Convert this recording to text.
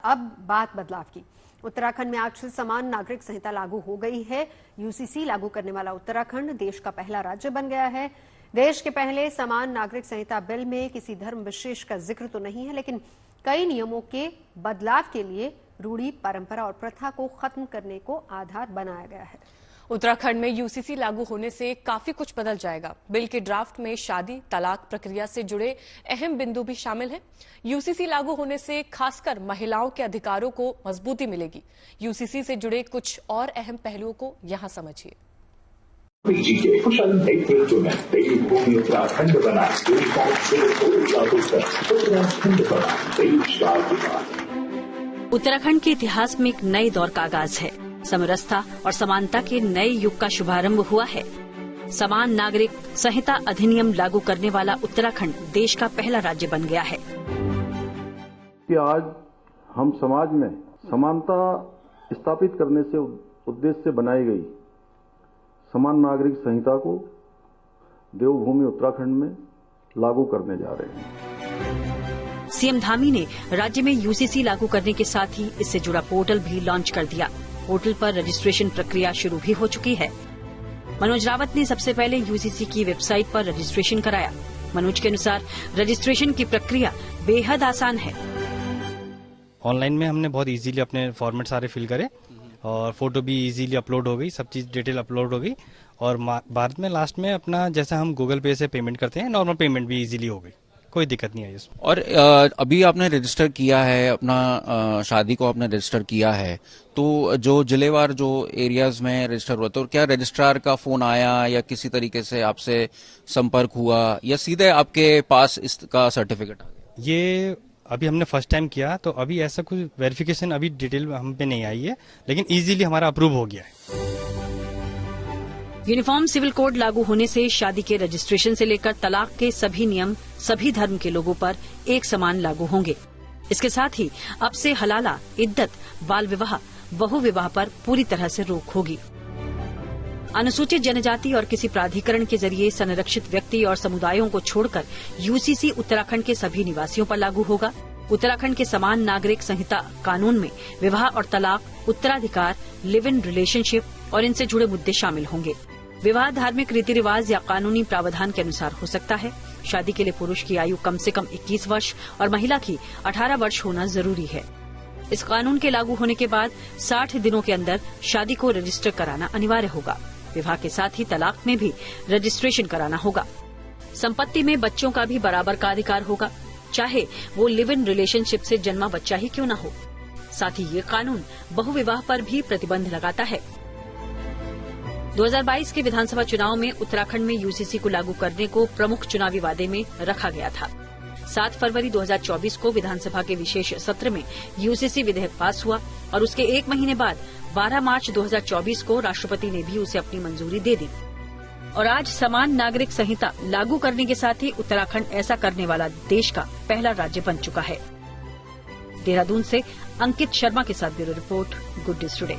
अब बात बदलाव की। उत्तराखंड में आज से समान नागरिक संहिता लागू हो गई है। यूसीसी लागू करने वाला उत्तराखंड देश का पहला राज्य बन गया है। देश के पहले समान नागरिक संहिता बिल में किसी धर्म विशेष का जिक्र तो नहीं है, लेकिन कई नियमों के बदलाव के लिए रूढ़ी, परंपरा और प्रथा को खत्म करने को आधार बनाया गया है। उत्तराखंड में यूसीसी लागू होने से काफी कुछ बदल जाएगा। बिल के ड्राफ्ट में शादी तलाक प्रक्रिया से जुड़े अहम बिंदु भी शामिल हैं। यूसीसी लागू होने से खासकर महिलाओं के अधिकारों को मजबूती मिलेगी। यूसीसी से जुड़े कुछ और अहम पहलुओं को यहां समझिए। के कुशल नेतृत्व में देवभूमि उत्तराखंड बना, उत्तराखंड के इतिहास में एक नए दौर का आगाज है। समरसता और समानता के नए युग का शुभारंभ हुआ है। समान नागरिक संहिता अधिनियम लागू करने वाला उत्तराखंड देश का पहला राज्य बन गया है। कि आज हम समाज में समानता स्थापित करने से उद्देश्य से बनाई गई समान नागरिक संहिता को देवभूमि उत्तराखंड में लागू करने जा रहे हैं। सीएम धामी ने राज्य में यूसीसी लागू करने के साथ ही इससे जुड़ा पोर्टल भी लॉन्च कर दिया। पोर्टल पर रजिस्ट्रेशन प्रक्रिया शुरू भी हो चुकी है। मनोज रावत ने सबसे पहले यूसीसी की वेबसाइट पर रजिस्ट्रेशन कराया। मनोज के अनुसार रजिस्ट्रेशन की प्रक्रिया बेहद आसान है। ऑनलाइन में हमने बहुत इजीली अपने फॉर्मेट सारे फिल करे और फोटो भी इजीली अपलोड हो गई, सब चीज डिटेल अपलोड हो गई और भारत में लास्ट में अपना जैसा हम गूगल पे से पेमेंट करते हैं नॉर्मल पेमेंट भी इजीली हो गई, कोई दिक्कत नहीं आई इसमें। और अभी आपने रजिस्टर किया है अपना शादी को आपने रजिस्टर किया है, तो जो जिलेवार जो एरियाज में रजिस्टर हुआ, तो क्या रजिस्ट्रार का फोन आया या किसी तरीके से आपसे संपर्क हुआ या सीधे आपके पास इसका सर्टिफिकेट आ गया? ये अभी हमने फर्स्ट टाइम किया, तो अभी ऐसा कुछ वेरिफिकेशन अभी डिटेल हम पे नहीं आई है, लेकिन इजीली हमारा अप्रूव हो गया है। यूनिफॉर्म सिविल कोड लागू होने से शादी के रजिस्ट्रेशन से लेकर तलाक के सभी नियम सभी धर्म के लोगों पर एक समान लागू होंगे। इसके साथ ही अब से हलाला, इद्दत, बाल विवाह, बहु विवाह पर पूरी तरह से रोक होगी। अनुसूचित जनजाति और किसी प्राधिकरण के जरिए संरक्षित व्यक्ति और समुदायों को छोड़कर यूसीसी उत्तराखंड के सभी निवासियों पर लागू होगा। उत्तराखंड के समान नागरिक संहिता कानून में विवाह और तलाक, उत्तराधिकार, लिव इन रिलेशनशिप और इनसे जुड़े मुद्दे शामिल होंगे। विवाह धार्मिक रीति रिवाज या कानूनी प्रावधान के अनुसार हो सकता है। शादी के लिए पुरुष की आयु कम से कम 21 वर्ष और महिला की 18 वर्ष होना जरूरी है। इस कानून के लागू होने के बाद 60 दिनों के अंदर शादी को रजिस्टर कराना अनिवार्य होगा। विवाह के साथ ही तलाक में भी रजिस्ट्रेशन कराना होगा। संपत्ति में बच्चों का भी बराबर का अधिकार होगा, चाहे वो लिव इन रिलेशनशिप से जन्मा बच्चा ही क्यों न हो। साथ ही ये कानून बहुविवाह पर भी प्रतिबंध लगाता है। 2022 के विधानसभा चुनाव में उत्तराखंड में यूसीसी को लागू करने को प्रमुख चुनावी वादे में रखा गया था। 7 फरवरी 2024 को विधानसभा के विशेष सत्र में यूसीसी विधेयक पास हुआ और उसके एक महीने बाद 12 मार्च 2024 को राष्ट्रपति ने भी उसे अपनी मंजूरी दे दी। और आज समान नागरिक संहिता लागू करने के साथ ही उत्तराखंड ऐसा करने वाला देश का पहला राज्य बन चुका है। देहरादून से अंकित शर्मा के साथ bureau report, good news today.